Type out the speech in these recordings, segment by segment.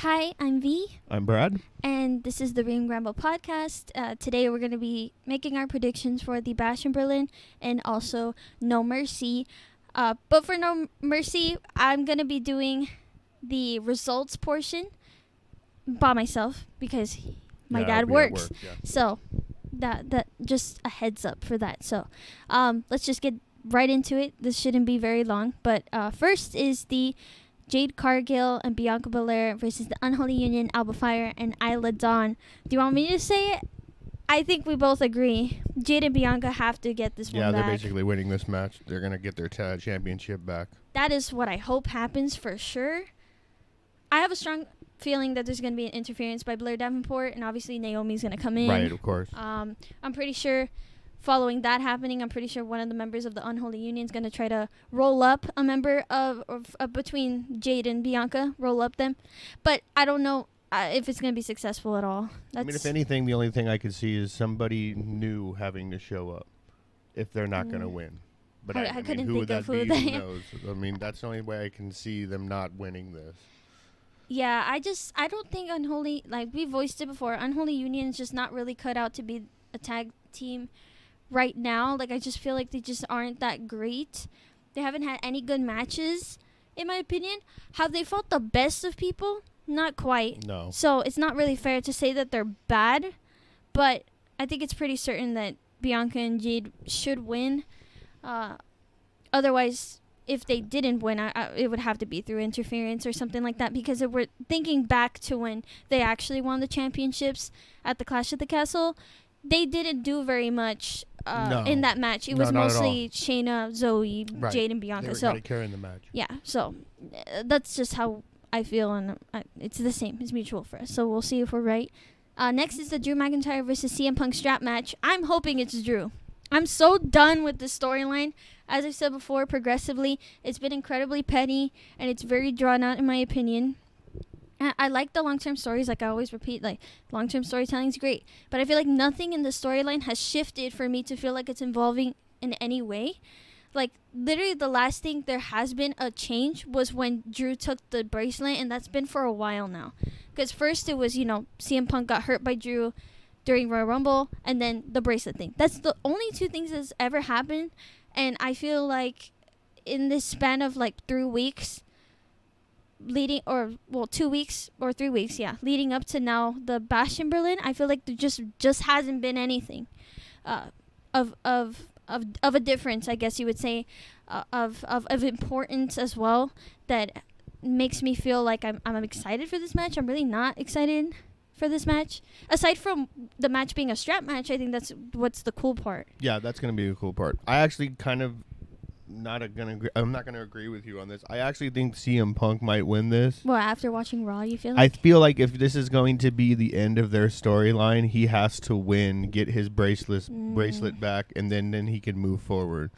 Hi, I'm V. I'm Brad. And this is the Ring Ramble podcast. Today we're going to be making our predictions for the Bash in Berlin and also No Mercy. But for No Mercy, I'm going to be doing the results portion by myself because my dad works. So that just a heads up for that. So let's just get right into it. This shouldn't be very long. But first is the Jade, Cargill, and Bianca Belair versus the Unholy Union, Alba Fire, and Isla Dawn. Do you want me to say it? I think we both agree. Jade and Bianca have to get this one back. Yeah, they're basically winning this match. They're going to get their championship back. That is what I hope happens for sure. I have a strong feeling that there's going to be an interference by Blair Davenport, and obviously Naomi's going to come in. Right, of course. I'm pretty sure following that happening, I'm pretty sure one of the members of the Unholy Union is going to try to roll up a member of between Jade and Bianca, roll up them. But I don't know if it's going to be successful at all. I mean, if anything, the only thing I could see is somebody new having to show up if they're not going to win. But I couldn't who think of who would that be? Who knows? I mean, that's the only way I can see them not winning this. Yeah, I don't think Unholy, like we voiced it before, Unholy Union is just not really cut out to be a tag team right now. Like, I just feel like they just aren't that great. They haven't had any good matches, in my opinion. Have they fought the best of people? Not quite. No. So it's not really fair to say that they're bad, but I think it's pretty certain that Bianca and Jade should win. Otherwise, if they didn't win, it would have to be through interference or something like that, because if we're thinking back to when they actually won the championships at the Clash at the Castle, they didn't do very much in that match. It was mostly Shayna, Zoe, right, Jade, and Bianca. They were carrying the match. Yeah, so that's just how I feel, and it's the same. It's mutual for us. So we'll see if we're right. Next is the Drew McIntyre versus CM Punk strap match. I'm hoping it's Drew. I'm so done with the storyline. As I said before, progressively, it's been incredibly petty, and it's very drawn out, in my opinion. I like the long-term stories, like I always repeat, like long-term storytelling is great, but I feel like nothing in the storyline has shifted for me to feel like it's involving in any way. Like, literally the last thing there has been a change was when Drew took the bracelet, and that's been for a while now. Because first it was, CM Punk got hurt by Drew during Royal Rumble, and then the bracelet thing. That's the only two things that's ever happened, and I feel like in this span of like 3 weeks, 2 weeks or 3 weeks, leading up to now the Bash in Berlin, I feel like there just hasn't been anything of a difference, I guess you would say, of importance as well, that makes me feel like I'm excited for this match. I'm really not excited for this match. Aside from the match being a strap match, I think that's what's the cool part. Yeah, that's going to be the cool part. I actually I'm not going to agree with you on this. I actually think CM Punk might win this. Well, after watching Raw, you feel like? I feel like if this is going to be the end of their storyline, he has to win, get his bracelet back, and then he can move forward.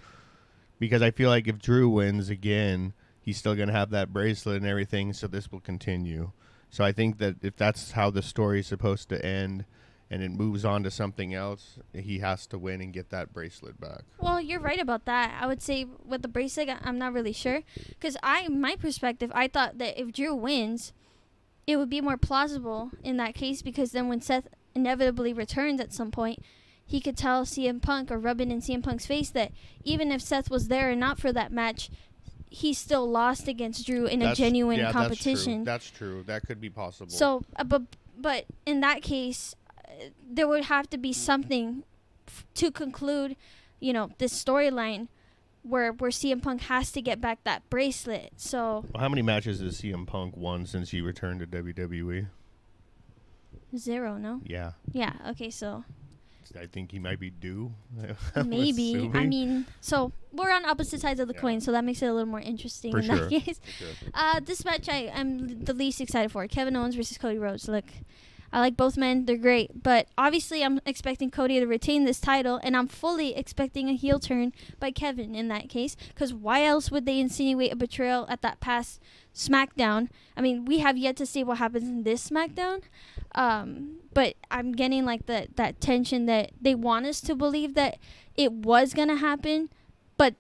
Because I feel like if Drew wins again, he's still going to have that bracelet and everything, so this will continue. So I think that if that's how the story is supposed to end, and it moves on to something else, he has to win and get that bracelet back. Well, you're right about that. I would say with the bracelet, I'm not really sure. Because my perspective, I thought that if Drew wins, it would be more plausible in that case, because then when Seth inevitably returns at some point, he could tell CM Punk or rub it in CM Punk's face that even if Seth was there and not for that match, he still lost against Drew in a genuine competition. That's true. That could be possible. So, but in that case, there would have to be something to conclude, this storyline where CM Punk has to get back that bracelet. So, well, how many matches has CM Punk won since he returned to WWE? 0, no? Yeah. Yeah, okay, so I think he might be due. Maybe. I mean, so we're on opposite sides of the coin, so that makes it a little more interesting in that case. This match I am the least excited for. Kevin Owens versus Cody Rhodes. Look, I like both men. They're great. But obviously I'm expecting Cody to retain this title, and I'm fully expecting a heel turn by Kevin in that case, because why else would they insinuate a betrayal at that past SmackDown? I mean, we have yet to see what happens in this SmackDown. But I'm getting like that tension that they want us to believe that it was going to happen, but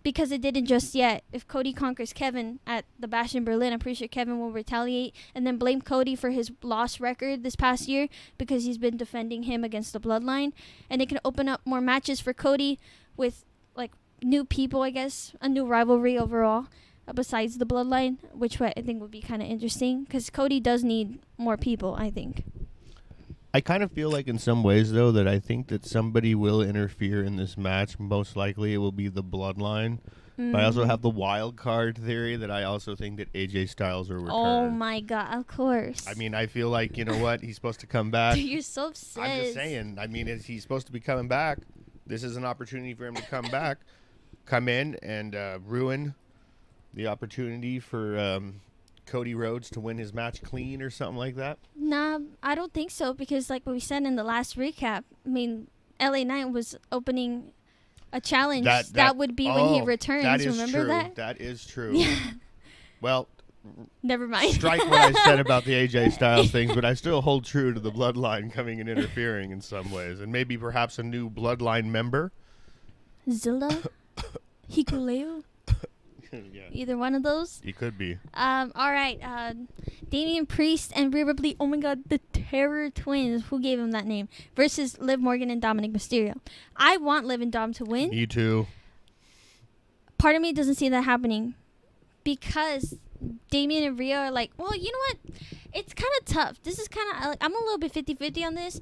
because it didn't just yet. If Cody conquers Kevin at the Bash in Berlin, I'm pretty sure Kevin will retaliate and then blame Cody for his lost record this past year because he's been defending him against the Bloodline. And it can open up more matches for Cody with, like, new people, I guess, a new rivalry overall besides the Bloodline, which I think would be kind of interesting because Cody does need more people, I think. I kind of feel like in some ways, though, that I think that somebody will interfere in this match. Most likely it will be the Bloodline. But I also have the wild card theory that I also think that AJ Styles will return. Oh, my God. Of course. I mean, I feel like, you know what? He's supposed to come back. Dude, you're so obsessed. I'm just saying. I mean, he's supposed to be coming back. This is an opportunity for him to come back, come in and ruin the opportunity for Cody Rhodes to win his match clean or something like that? Nah, I don't think so because like what we said in the last recap, I mean, LA Knight was opening a challenge. That would be when he returns. That is Remember true. that? That is true. Yeah. Well, never mind. Strike what I said about the AJ Styles things, but I still hold true to the Bloodline coming and interfering in some ways. And maybe perhaps a new Bloodline member. Zilla? Hikuleo? Yeah. Either one of those. He could be. All right. Damien Priest and Rhea Ripley. Oh my God, the Terror Twins. Who gave him that name? Versus Liv Morgan and Dominik Mysterio. I want Liv and Dom to win. Me too. Part of me doesn't see that happening because Damien and Rhea are like, well, you know what? It's kind of tough. This is kind of like I'm a little bit 50-50 on this.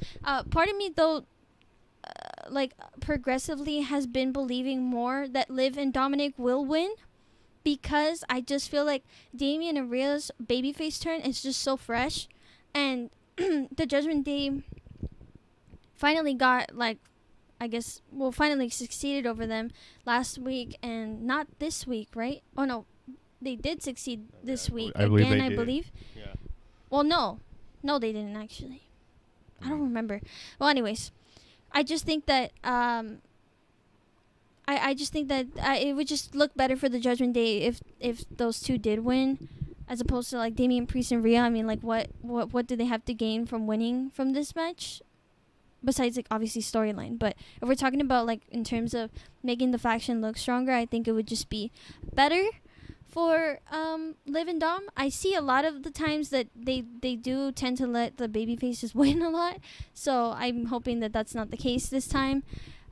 Part of me though. Like progressively has been believing more that Liv and Dominik will win because I just feel like Damien and Rhea's babyface turn is just so fresh, and the Judgment Day finally got like, I guess, well, finally succeeded over them last week and not this week, right? Oh no, they did succeed this week again, I believe. Yeah. Well, no, they didn't actually. I don't remember. Well, anyways. I just think that I just think that it would just look better for the Judgment Day if those two did win, as opposed to like Damien Priest and Rhea. I mean, like what do they have to gain from winning from this match, besides like obviously storyline? But if we're talking about like in terms of making the faction look stronger, I think it would just be better for Liv and Dom. I see a lot of the times that they do tend to let the baby faces win a lot, so I'm hoping that that's not the case this time.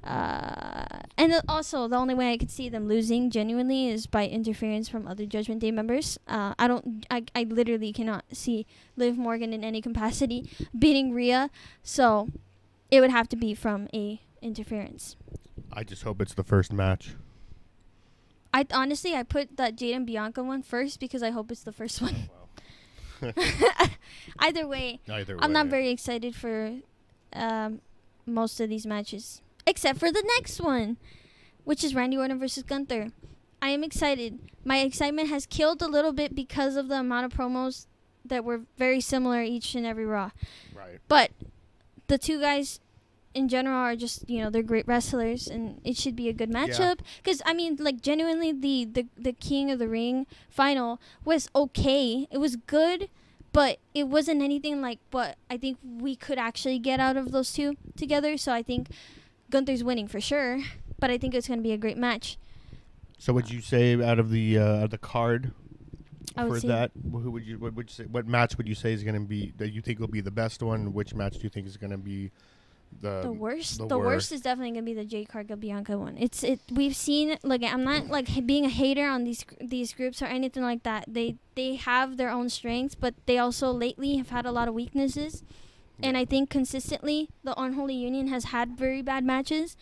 And also the only way I could see them losing genuinely is by interference from other Judgment Day members. I literally cannot see Liv Morgan in any capacity beating Rhea, so it would have to be from a interference. I just hope it's the first match. I honestly put that Jade and Bianca one first because I hope it's the first one. Well. Either way, I'm not very excited for most of these matches, except for the next one, which is Randy Orton versus Gunther. I am excited. My excitement has killed a little bit because of the amount of promos that were very similar each and every Raw. Right. But the two guys in general are just, they're great wrestlers, and it should be a good matchup. Because, I mean, like, genuinely, the King of the Ring final was okay. It was good, but it wasn't anything like what I think we could actually get out of those two together. So I think Gunther's winning for sure, but I think it's going to be a great match. So would you say out of the card for that, what match would you say is going to be, that you think will be the best one? Which match do you think is going to be the worst? The worst is definitely gonna be the Jade Cargill Bianca one. We've seen, like, I'm not like being a hater on these groups or anything like that. They have their own strengths, but they also lately have had a lot of weaknesses. And I think consistently the Unholy Union has had very bad matches.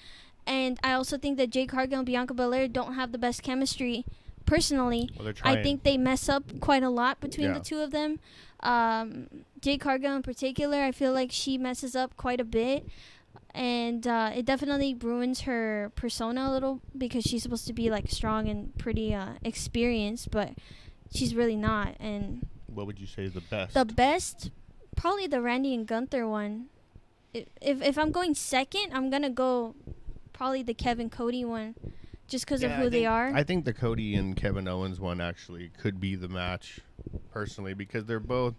And I also think that Jade Cargill and Bianca Belair don't have the best chemistry. Personally, well, they're trying. I think they mess up quite a lot between the two of them. Jade Cargill in particular, I feel like she messes up quite a bit, and it definitely ruins her persona a little because she's supposed to be like strong and pretty experienced, but she's really not. And what would you say is the best? The best, probably the Randy and Gunther one. If I'm going second, I'm gonna go probably the Kevin Cody one. Just because of who they are. I think the Cody and Kevin Owens one actually could be the match, personally, because they're both.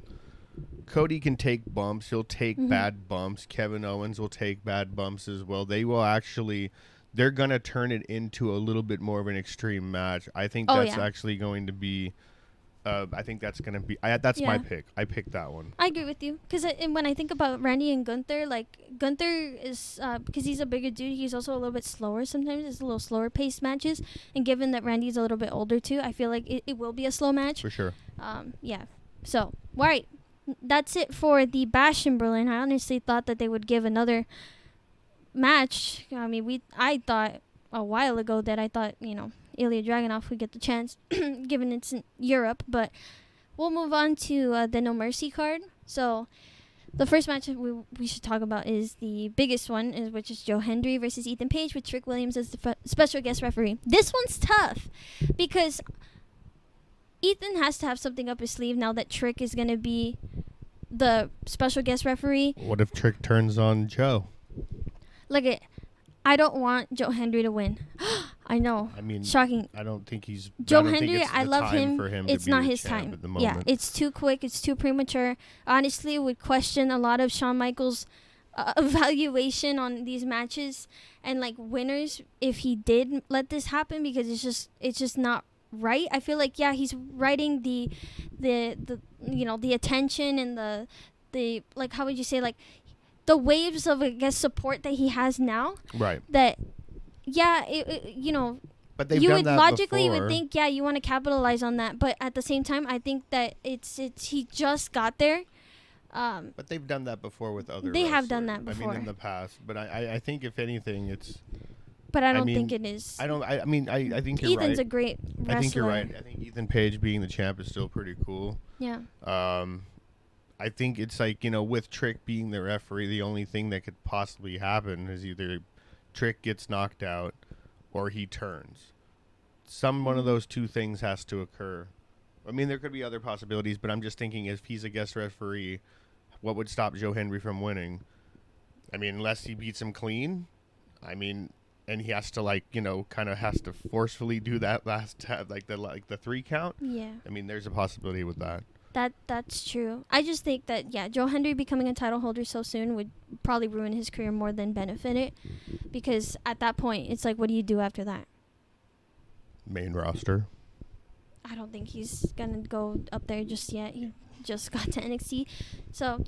Cody can take bumps. He'll take bad bumps. Kevin Owens will take bad bumps as well. They will actually. they're going to turn it into a little bit more of an extreme match. I think actually going to be I think that's going to be that's my pick. I picked that one. I agree with you because when I think about Randy and Gunther, like Gunther is because he's a bigger dude, he's also a little bit slower sometimes. It's a little slower paced matches, and given that Randy's a little bit older too, I feel like it will be a slow match. For sure. Yeah. So, all right. That's it for the Bash in Berlin. I honestly thought that they would give another match. I mean, I thought a while ago that I thought, Ilya Dragunov would get the chance, given it's in Europe. But we'll move on to the No Mercy card. So the first match we should talk about is the biggest one, which is Joe Hendry versus Ethan Page with Trick Williams as the special guest referee. This one's tough because Ethan has to have something up his sleeve now that Trick is going to be the special guest referee. What if Trick turns on Joe? I don't want Joe Hendry to win. I know. I mean, shocking. I don't think he's Joe Hendry. I love him. It's not his time. At the moment. Yeah, it's too quick. It's too premature. Honestly, would question a lot of Shawn Michaels' evaluation on these matches and winners if he did let this happen, because it's just not right. I feel like he's writing the attention and the how would you say, the waves of support that he has now. Right. That but they've you done would that logically before. You would think you want to capitalize on that, but at the same time I think that it's he just got there. But they've done that before with other They wrestlers. have done that before. I mean, in the past, but I think if anything it's. But I don't think it is. I think you're right. Ethan's a great wrestler. I think you're right. I think Ethan Page being the champ is still pretty cool. Yeah. I think it's with Trick being the referee, the only thing that could possibly happen is either Trick gets knocked out or he turns. One of those two things has to occur. I mean, there could be other possibilities, but I'm just thinking if he's a guest referee, what would stop Joe Hendry from winning? I mean, unless he beats him clean. I mean, and he has to kind of has to forcefully do that last the 3 count. Yeah. I mean, there's a possibility with that. That's true. I just think that Joe Hendry becoming a title holder so soon would probably ruin his career more than benefit it, because at that point it's what do you do after that? Main roster. I don't think he's gonna go up there just yet. He just got to NXT, so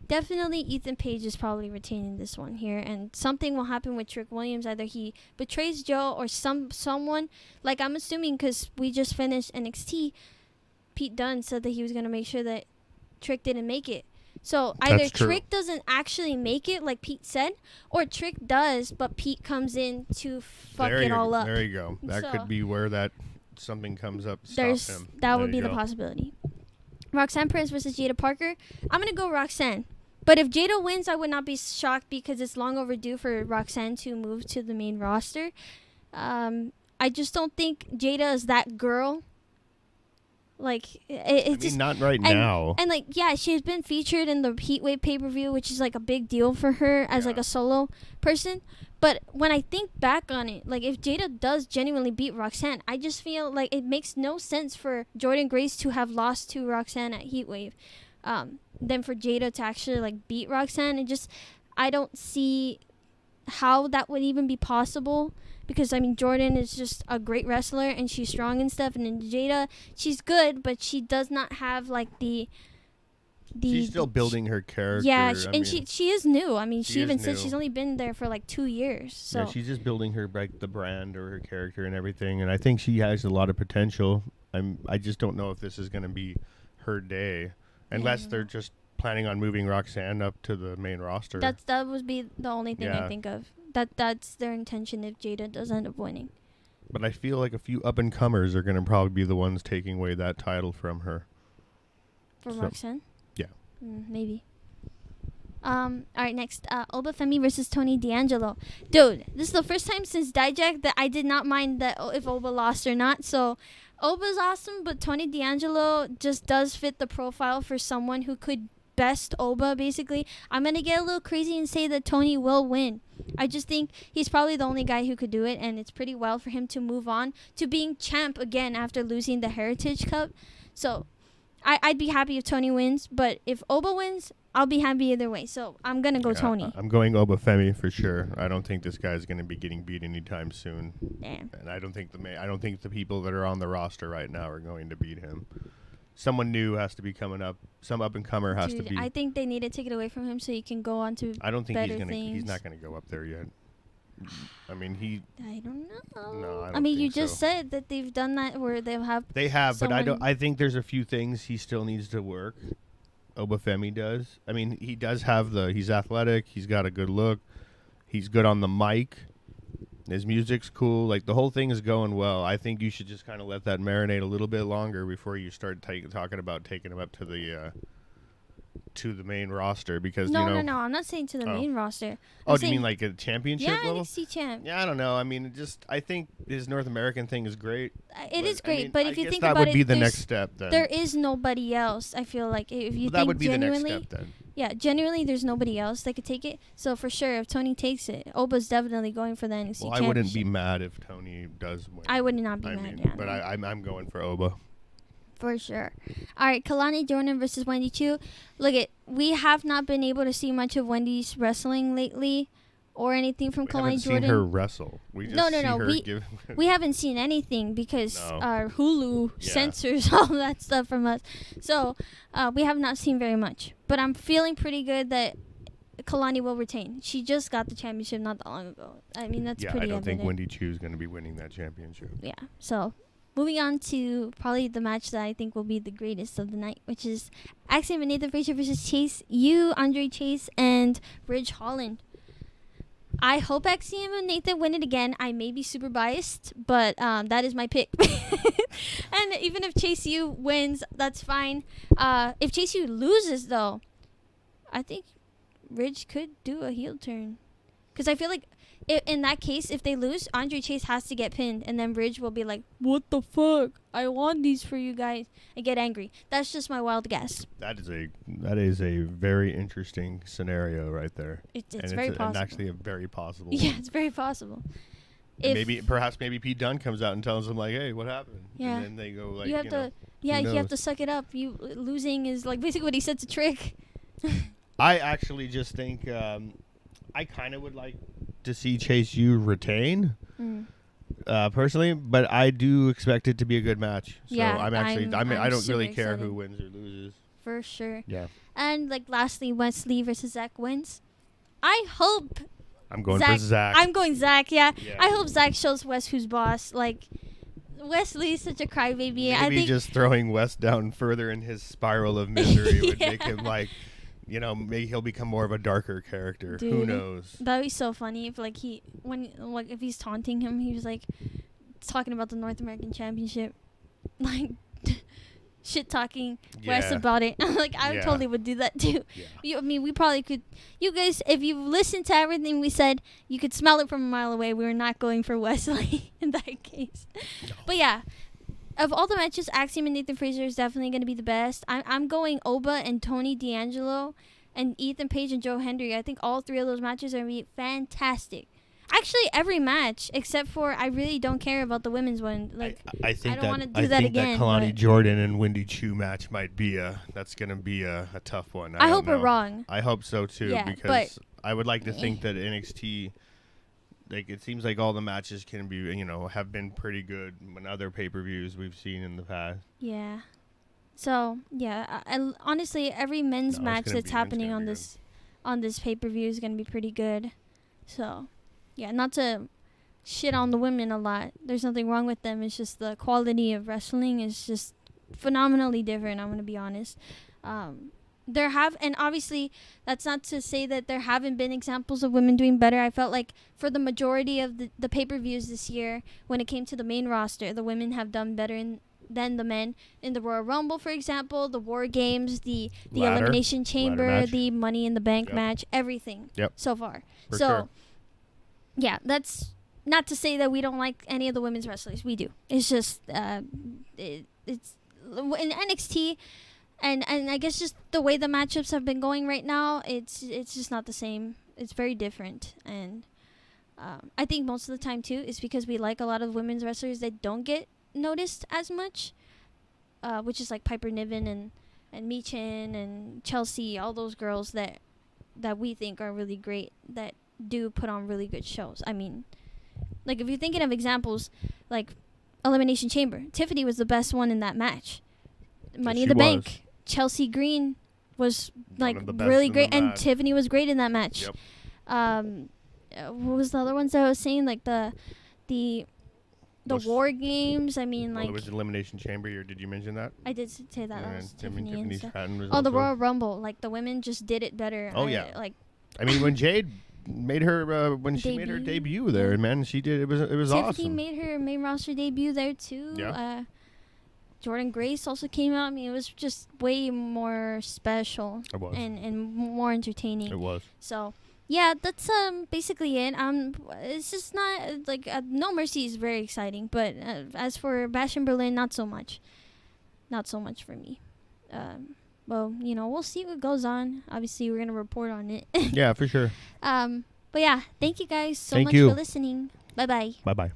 definitely Ethan Page is probably retaining this one here, and something will happen with Trick Williams. Either he betrays Joe or someone. I'm assuming because we just finished NXT. Pete Dunne said that he was going to make sure that Trick didn't make it. So either Trick doesn't actually make it like Pete said, or Trick does, but Pete comes in to fuck it all up. There you go. That could be where something comes up, stops him. That would be the possibility. Roxanne Perez versus Jaida Parker. I'm going to go Roxanne. But if Jaida wins, I would not be shocked, because it's long overdue for Roxanne to move to the main roster. I just don't think Jaida is that girl. Not right now. And she's been featured in the Heatwave pay-per-view, which is a big deal for her as a solo person. But when I think back on it, if Jaida does genuinely beat Roxanne, I just feel like it makes no sense for Jordynne Grace to have lost to Roxanne at Heatwave. Then for Jaida to actually beat Roxanne, I don't see how that would even be possible. Because, Jordynne is just a great wrestler, and she's strong and stuff. And then Jaida, she's good, but she does not have, she's still building her character. Yeah, she is new. She even said she's only been there for, 2 years. So. Yeah, she's just building her, the brand or her character and everything. And I think she has a lot of potential. I just don't know if this is going to be her day. Unless they're just planning on moving Roxanne up to the main roster. That would be the only thing I think of. That's their intention if Jaida does end up winning. But I feel like a few up-and-comers are going to probably be the ones taking away that title from her. From Roxanne? Yeah. Maybe. All right, next. Oba Femi versus Tony D'Angelo. Dude, this is the first time since Dijak that I did not mind that if Oba lost or not. So, Oba's awesome, but Tony D'Angelo just does fit the profile for someone who could best Oba, basically. I'm going to get a little crazy and say that Tony will win. I just think he's probably the only guy who could do it, and it's pretty well for him to move on to being champ again after losing the Heritage Cup. So I'd be happy if Tony wins, but if Oba wins, I'll be happy either way. So I'm going to go Tony. I'm going Oba Femi for sure. I don't think this guy's going to be getting beat anytime soon. Damn. And I don't think the people that are on the roster right now are going to beat him. Someone new has to be coming up. Some up and comer has to be. I think they need to take it away from him so he can go on to I don't think things. He's not going to go up there yet. I mean, I don't know. No, I mean, you just said that they've done that where they'll have. They have, but I think there's a few things he still needs to work. Obafemi does. I mean, he does have he's athletic. He's got a good look. He's good on the mic. His music's cool. Like, the whole thing is going well. I think you should just kind of let that marinate a little bit longer before you start talking about taking him up to the main roster, because no, I'm not saying to the main roster. Do you mean like a championship level? NXT champ. Yeah, I don't know. I mean, I think his North American thing is great. It is great, but if you think that about would be the next step. Then there is nobody else. I feel like if you think that would be genuinely, the next step then. Yeah, genuinely, there's nobody else that could take it. So for sure, if Tony takes it, Oba's definitely going for the NXT championship. I wouldn't be mad if Tony does win. I would not be mad. But I'm going for Oba. For sure. All right, Kehlani Jordan versus Wendy Choo. We have not been able to see much of Wendy's wrestling lately, or anything from Kehlani Jordan. We haven't seen her wrestle. We just we haven't seen anything because our Hulu censors all that stuff from us. So we have not seen very much. But I'm feeling pretty good that Kehlani will retain. She just got the championship not that long ago. I mean, that's pretty evident. I don't think Wendy Choo is going to be winning that championship. Yeah, so moving on to probably the match that I think will be the greatest of the night, which is Axiom and Nathan Frazer versus Chase U, Andre Chase, and Ridge Holland. I hope Axiom and Nathan win it again. I may be super biased, but that is my pick. And even if Chase U wins, that's fine. If Chase U loses, though, I think Ridge could do a heel turn. Because I feel like in that case, if they lose, Andre Chase has to get pinned, and then Ridge will be like, "What the fuck? I want these for you guys," and get angry. That's just my wild guess. That is a very interesting scenario right there. It's very possible. And actually a very possible. Yeah, it's very possible. Perhaps Pete Dunne comes out and tells them like, "Hey, what happened?" Yeah. And then they go like, you have to suck it up. You losing is like basically what he said to Trick. I actually just think I kind of would like to see Chase U retain, personally, but I do expect it to be a good match. So yeah, I don't really care who wins or loses. For sure. Yeah. And lastly, Wesley versus Zach wins. I hope. I'm going for Zach. I'm going Zach. Yeah. I hope Zach shows Wes who's boss. Wesley's such a crybaby. Maybe I think just throwing Wes down further in his spiral of misery would make him maybe he'll become more of a darker character. Dude, who knows? That'd be so funny if if he's taunting him, he was talking about the North American Championship, shit talking Wes about it. I totally would do that too. Yeah. We probably could. You guys, if you've listened to everything we said, you could smell it from a mile away. We were not going for Wesley in that case. No. But yeah. Of all the matches, Axiom and Nathan Frazer is definitely going to be the best. I'm going Oba and Tony D'Angelo and Ethan Page and Joe Hendry. I think all three of those matches are going to be fantastic. Actually, every match except for I really don't care about the women's one. I don't want to do that again. That Kehlani Jordan and Wendy Choo match might be that's going to be a tough one. I hope we're wrong. I hope so too, because I would like to think that NXT. It seems like all the matches can be, have been pretty good in other pay-per-views we've seen in the past. Yeah. So, yeah, honestly, every men's match that's happening on this pay-per-view is going to be pretty good. So, yeah, not to shit on the women a lot. There's nothing wrong with them. It's just the quality of wrestling is just phenomenally different, I'm going to be honest. And obviously that's not to say that there haven't been examples of women doing better. I felt like for the majority of the pay-per-views this year, when it came to the main roster, the women have done better than the men. In the Royal Rumble, for example, the War Games, the Elimination Chamber, the Money in the Bank match, everything so far. For sure. Yeah, that's not to say that we don't like any of the women's wrestlers. We do. It's just it's in NXT. And I guess just the way the matchups have been going right now, it's just not the same. It's very different. And I think most of the time, too, is because we like a lot of women's wrestlers that don't get noticed as much. which is like Piper Niven and Michin and Chelsea, all those girls that we think are really great, that do put on really good shows. I mean, like if you're thinking of examples, like Elimination Chamber, Tiffany was the best one in that match. Money in the Bank, Chelsea Green was like really great, and Tiffany was great in that match. Yep. What was the other ones that I was saying? Like the War Games. I mean, like, it was Elimination Chamber. Or did you mention that? I did say that. That was Tiffany and stuff. Was the Royal Rumble. Like the women just did it better. Oh yeah. Like, I mean, when Jade made her she made her debut there, man, she did. It was Tiffany awesome. Tiffany made her main roster debut there too. Yeah. Jordan Grace also came out. I mean, it was just way more special. It was. And more entertaining. It was. So. Yeah, that's basically it. It's just not like No Mercy is very exciting, but as for Bash in Berlin, not so much. Not so much for me. Well, we'll see what goes on. Obviously, we're gonna report on it. Yeah, for sure. But yeah, thank you guys so much for listening. Bye bye. Bye bye.